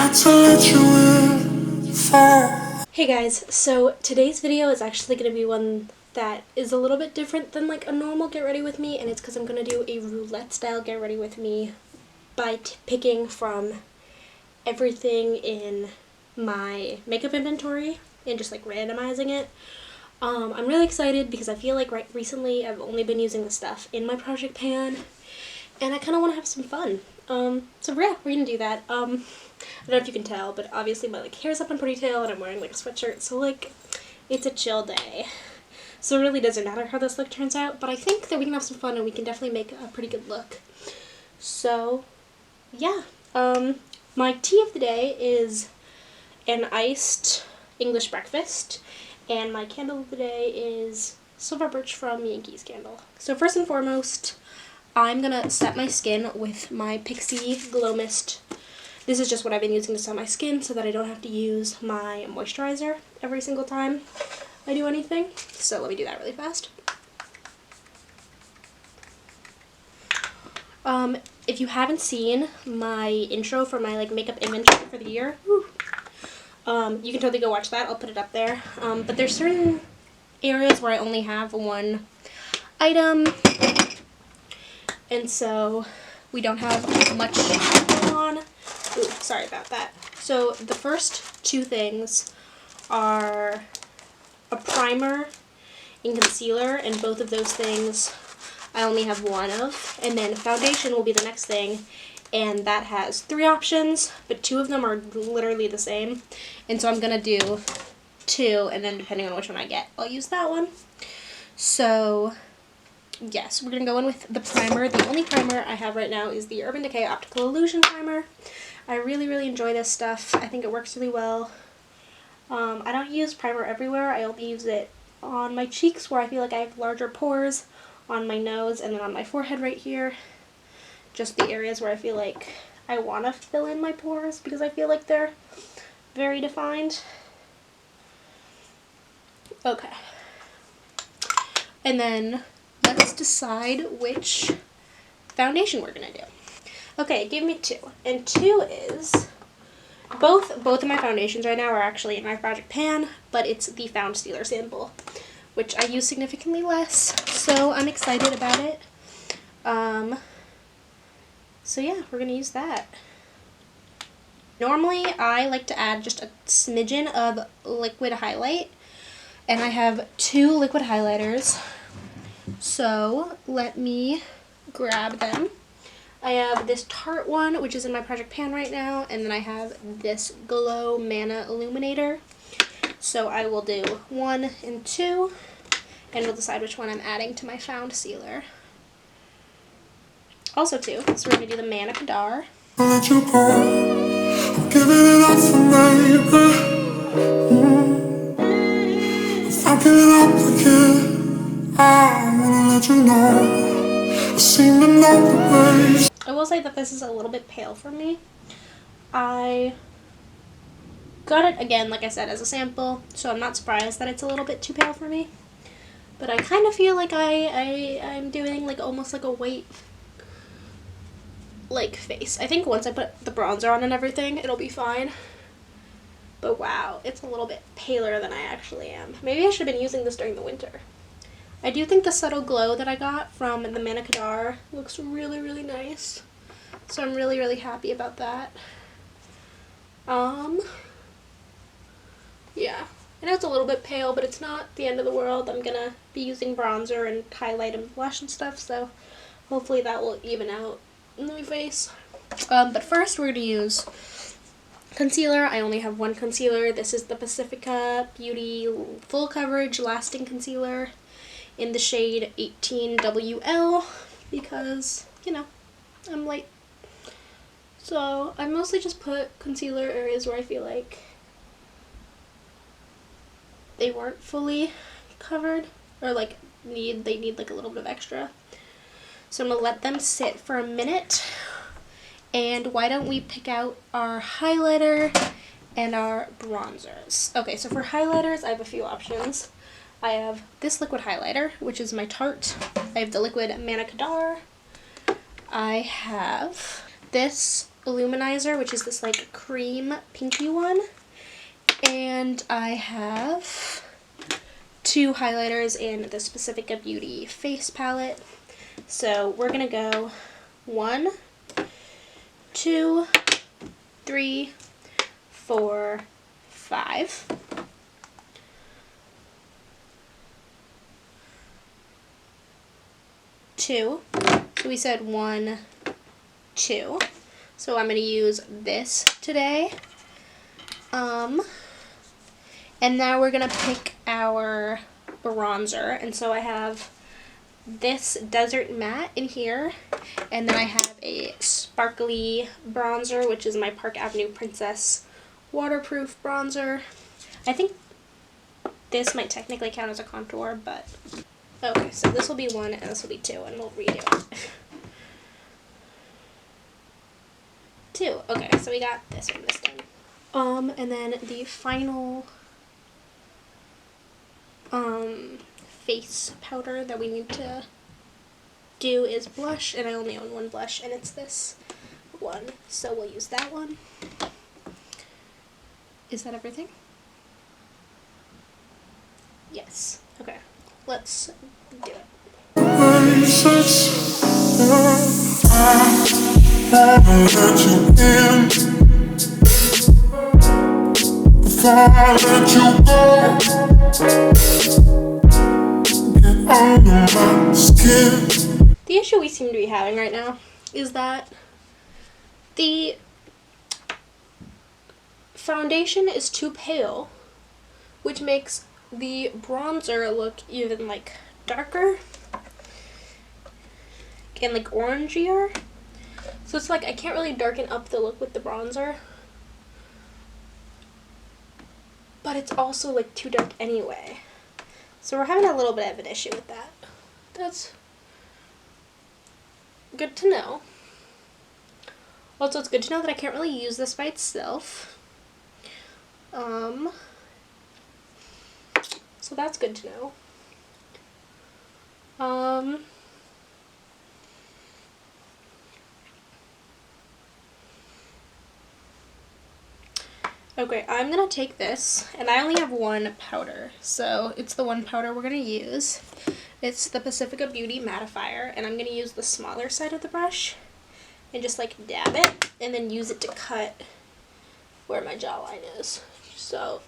not to let you in, fall. Hey guys, so today's video is actually going to be one that is a little bit different than like a normal get ready with me, and it's because I'm going to do a roulette style get ready with me by picking from everything in my makeup inventory and just like randomizing it. I'm really excited because I feel like recently I've only been using the stuff in my project pan, and I kind of want to have some fun. So yeah, we're gonna do that. I don't know if you can tell, but obviously my like hair's up in ponytail and I'm wearing like a sweatshirt, so like it's a chill day. So it really doesn't matter how this look turns out, but I think that we can have some fun and we can definitely make a pretty good look. So yeah, my tea of the day is an iced English breakfast, and my candle of the day is Silver Birch from Yankees Candle. So first and foremost, I'm gonna set my skin with my Pixie Glow Mist. This is just what I've been using to set my skin so that I don't have to use my moisturizer every single time I do anything. So let me do that really fast. If you haven't seen my intro for my like makeup inventory for the year, you can totally go watch that. I'll put it up there. But there's certain areas where I only have one item, and so we don't have much going on. Ooh, sorry about that. So the first two things are a primer and concealer, and both of those things I only have one of. And then foundation will be the next thing, and that has 3 options, but 2 of them are literally the same. And so I'm gonna do 2, and then depending on which one I get, I'll use that one. So yes, we're gonna go in with the primer. The only primer I have right now is the Urban Decay Optical Illusion Primer. I really enjoy this stuff. I think it works really well. I don't use primer everywhere. I only use it on my cheeks where I feel like I have larger pores, on my nose, and then on my forehead right here. Just the areas where I feel like I want to fill in my pores because I feel like they're very defined. Okay. And then let's decide which foundation we're going to do. Okay, give me 2. And 2 is, both of my foundations right now are actually in my project pan, but it's the Found Stealer sample, which I use significantly less, so I'm excited about it. So yeah, we're gonna use that. Normally, I like to add just a smidgen of liquid highlight, and I have 2 liquid highlighters, so let me grab them. I have this Tarte one, which is in my project pan right now, and then I have this Glow Mana Illuminator. So I will do 1 and 2, and we'll decide which one I'm adding to my Found Sealer. Also 2, so we're going to do the Mana Kadar. Let you go. I'm giving it up for baby. If I give it up again, I wanna let you know. I seem to know the ways. I will say that this is a little bit pale for me. I got it, again, like I said, as a sample, so I'm not surprised that it's a little bit too pale for me. But I kind of feel like I'm doing like almost like a white like face. I think once I put the bronzer on and everything, it'll be fine. But wow, it's a little bit paler than I actually am. Maybe I should have been using this during the winter. I do think the subtle glow that I got from the Mana Kadar looks really nice. So I'm really happy about that. Yeah. I know it's a little bit pale, but it's not the end of the world. I'm gonna be using bronzer and highlight and blush and stuff, so hopefully that will even out in my face. But first we're gonna use concealer. I only have 1 concealer. This is the Pacifica Beauty Full Coverage Lasting Concealer in the shade 18WL because, you know, I'm light. So I mostly just put concealer areas where I feel like they weren't fully covered, or like they need like a little bit of extra. So I'm gonna let them sit for a minute, and why don't we pick out our highlighter and our bronzers. Okay, so for highlighters I have a few options. I have this liquid highlighter, which is my Tarte. I have the liquid Mana Kadar. I have this Illuminizer, which is this like cream pinky one. And I have 2 highlighters in the Pacifica Beauty face palette. So we're gonna go 1, 2, 3, 4, 5. So we said 1, 2. So I'm going to use this today. And now we're going to pick our bronzer. And so I have this Desert Matte in here. And then I have a sparkly bronzer, which is my Park Avenue Princess waterproof bronzer. I think this might technically count as a contour, but... Okay, so this will be 1 and this will be 2, and we'll redo it. 2. Okay, so we got this one this time. And then the final face powder that we need to do is blush, and I only own 1 blush, and it's this one. So we'll use that one. Is that everything? Yes. Okay. Let's do it. The issue we seem to be having right now is that the foundation is too pale, which makes the bronzer look even like darker and like orangier. So it's like I can't really darken up the look with the bronzer, but it's also like too dark anyway. So we're having a little bit of an issue with that. That's good to know. Also, it's good to know that I can't really use this by itself. So that's good to know. Okay, I'm gonna take this, and I only have 1 powder, so it's the 1 powder we're gonna use. It's the Pacifica Beauty Mattifier, and I'm gonna use the smaller side of the brush and just like dab it, and then use it to cut where my jawline is. So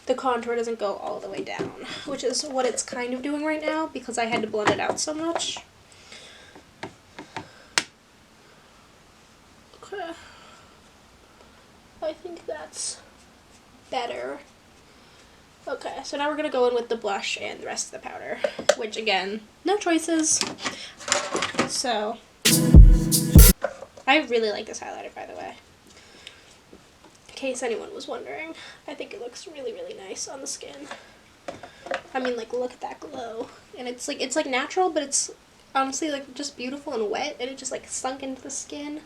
the contour doesn't go all the way down, which is what it's kind of doing right now because I had to blend it out so much. Okay. I think that's better. Okay, so now we're gonna go in with the blush and the rest of the powder, which again, no choices. So, I really like this highlighter, by the way. In case anyone was wondering, I think it looks really, really nice on the skin. I mean, like, look at that glow. And it's like natural, but it's honestly like just beautiful and wet, and it just like sunk into the skin.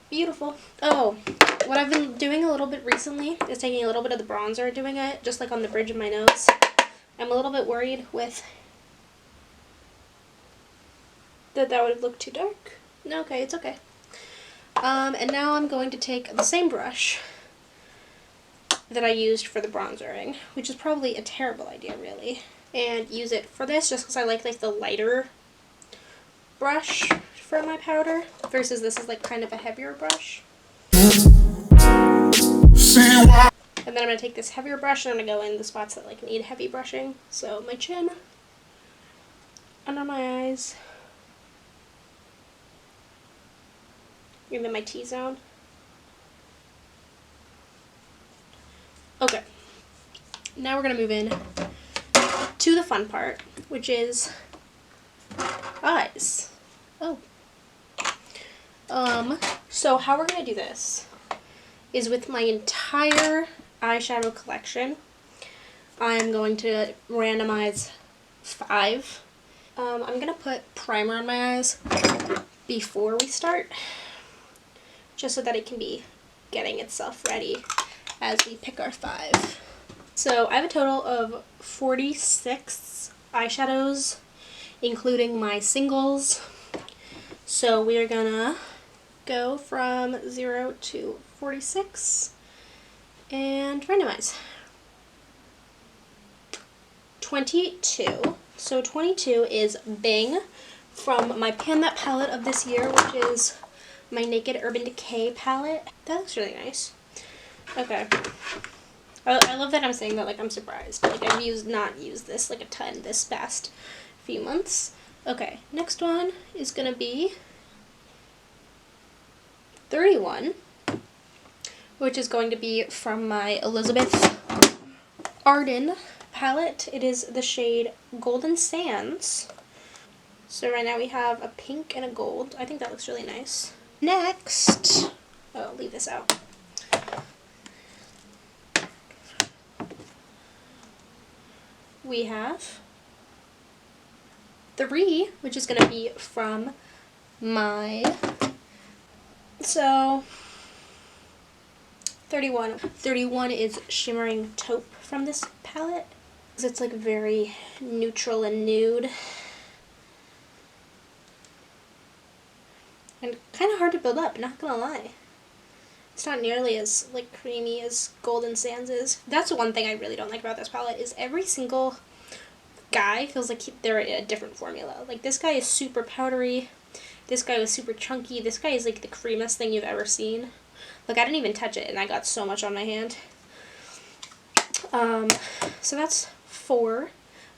Beautiful. Oh, what I've been doing a little bit recently is taking a little bit of the bronzer and doing it just like on the bridge of my nose. I'm a little bit worried with that would look too dark. No, okay, it's okay. And now I'm going to take the same brush that I used for the bronzering, which is probably a terrible idea, really, and use it for this just because I like the lighter brush for my powder versus this is like kind of a heavier brush. And then I'm going to take this heavier brush and I'm going to go in the spots that like need heavy brushing. So my chin, under my eyes, and then my T-zone. Okay, now we're going to move in to the fun part, which is eyes. Oh. So how we're going to do this is with my entire eyeshadow collection. I'm going to randomize 5. I'm going to put primer on my eyes before we start, just so that it can be getting itself ready as we pick our 5. So I have a total of 46 eyeshadows, including my singles. So we are gonna go from 0 to 46 and randomize. 22. So 22 is Bing from my Pan That palette of this year, which is my Naked Urban Decay palette. That looks really nice. Okay. I love that I'm saying that like I'm surprised. Like I've not used this like a ton this past few months. Okay, next one is gonna be 31, which is going to be from my Elizabeth Arden palette. It is the shade Golden Sands. So right now we have a pink and a gold. I think that looks really nice. Next, oh, I'll leave this out. We have 3, which is going to be from my, so 31. 31 is Shimmering Taupe from this palette. It's like very neutral and nude. And kind of hard to build up, not gonna lie. It's not nearly as like creamy as Golden Sands is. That's one thing I really don't like about this palette is every single guy feels like they're in a different formula. Like this guy is super powdery. This guy was super chunky. This guy is like the creamiest thing you've ever seen. Like I didn't even touch it and I got so much on my hand. So that's 4.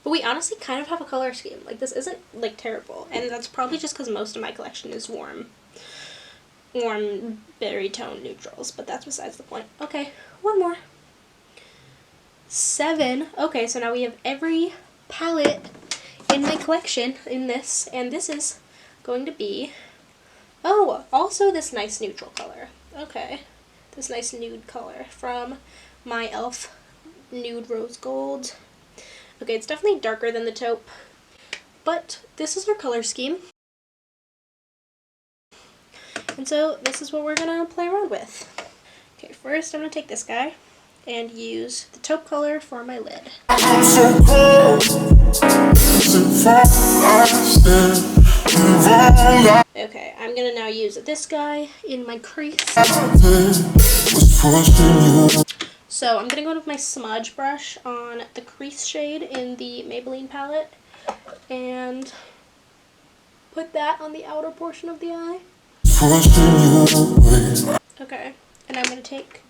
But we honestly kind of have a color scheme. Like this isn't like terrible. And that's probably just because most of my collection is warm berry tone neutrals, but that's besides the point. Okay, one more. 7. Okay, so now we have every palette in my collection in this, and this is going to be, oh, also this nice neutral color. Okay, this nice nude color from my e.l.f. Nude Rose Gold. Okay, it's definitely darker than the taupe, but this is our color scheme. And so this is what we're gonna play around with. Okay, first I'm gonna take this guy and use the taupe color for my lid. Okay, I'm gonna now use this guy in my crease. So I'm gonna go with my smudge brush on the crease shade in the Maybelline palette and put that on the outer portion of the eye. Okay, and I'm going to take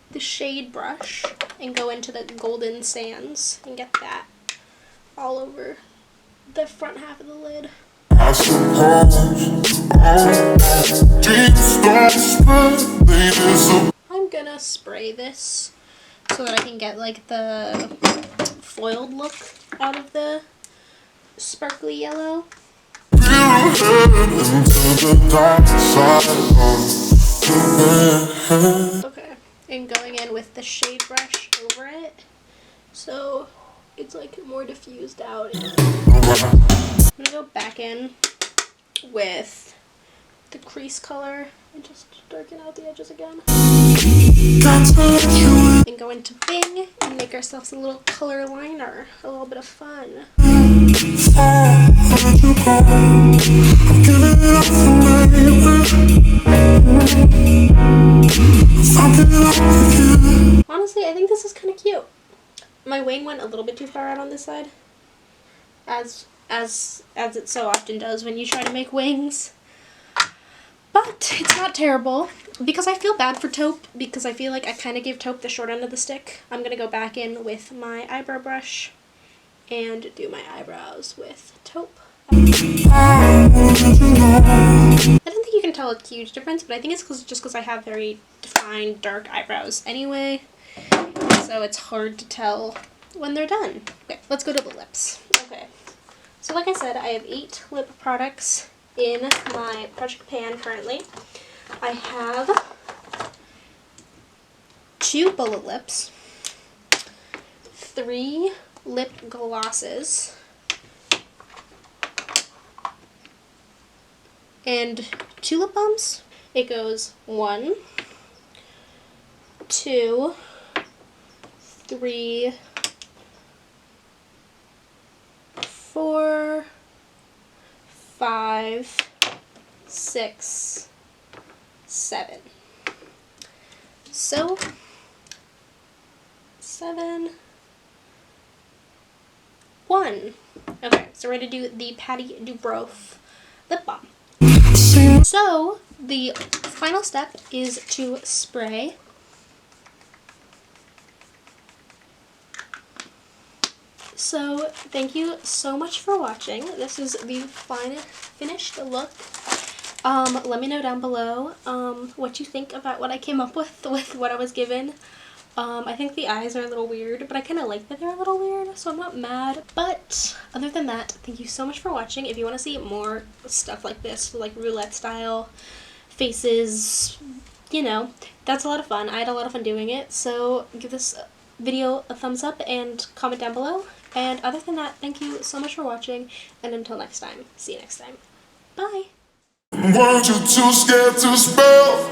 the shade brush and go into the Golden Sands and get that all over the front half of the lid. I'm going to spray this so that I can get like the foiled look out of the sparkly yellow. Okay, and going in with the shade brush over it, so it's like more diffused out. I'm gonna go back in with the crease color and just darken out the edges again. And go into Bing and make ourselves a little color liner, a little bit of fun. Honestly, I think this is kind of cute. My wing went a little bit too far out on this side, as it so often does when you try to make wings. But it's not terrible, because I feel bad for taupe, because I feel like I kind of gave taupe the short end of the stick. I'm going to go back in with my eyebrow brush and do my eyebrows with taupe. I don't think you can tell a huge difference, but I think it's just because I have very defined dark eyebrows anyway, so it's hard to tell when they're done. Okay, let's go to the lips. Okay, so like I said, I have 8 lip products in my project pan currently. I have 2 bullet lips, 3 lip glosses, and 2 lip balms. It goes 1, 2, 3, 4, 5, 6, 7. So, 7, 1. Okay, so we're going to do the Patty Dubrow lip balm. So, the final step is to spray. So, thank you so much for watching. This is the finished look. Let me know down below what you think about what I came up with what I was given. I think the eyes are a little weird, but I kind of like that they're a little weird, so I'm not mad. But other than that, thank you so much for watching. If you want to see more stuff like this, like roulette style faces, you know, that's a lot of fun. I had a lot of fun doing it, so give this video a thumbs up and comment down below. And other than that, thank you so much for watching, and until next time, see you next time. Bye! Weren't you too scared to spell?